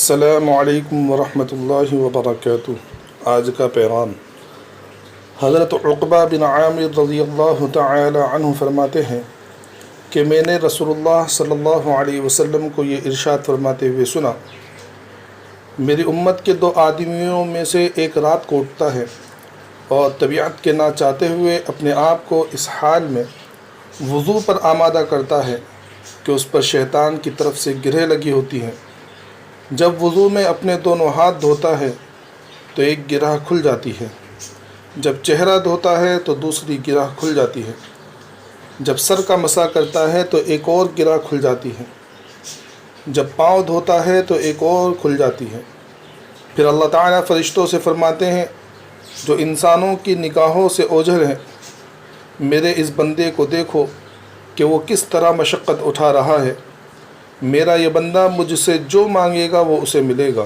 السلام علیکم ورحمۃ اللہ وبرکاتہ۔ آج کا پیغام حضرت عقبہ بن عامر رضی اللہ تعالی عنہ فرماتے ہیں کہ میں نے رسول اللہ صلی اللہ علیہ وسلم کو یہ ارشاد فرماتے ہوئے سنا، میری امت کے دو آدمیوں میں سے ایک رات کو اٹھتا ہے اور طبیعت کے نہ چاہتے ہوئے اپنے آپ کو اس حال میں وضو پر آمادہ کرتا ہے کہ اس پر شیطان کی طرف سے گرہ لگی ہوتی ہیں۔ جب وضو میں اپنے دونوں ہاتھ دھوتا ہے تو ایک گرہ کھل جاتی ہے، جب چہرہ دھوتا ہے تو دوسری گرہ کھل جاتی ہے، جب سر کا مسح کرتا ہے تو ایک اور گرہ کھل جاتی ہے، جب پاؤں دھوتا ہے تو ایک اور کھل جاتی ہے۔ پھر اللہ تعالیٰ فرشتوں سے فرماتے ہیں جو انسانوں کی نگاہوں سے اوجھل ہیں، میرے اس بندے کو دیکھو کہ وہ کس طرح مشقت اٹھا رہا ہے، میرا یہ بندہ مجھ سے جو مانگے گا وہ اسے ملے گا۔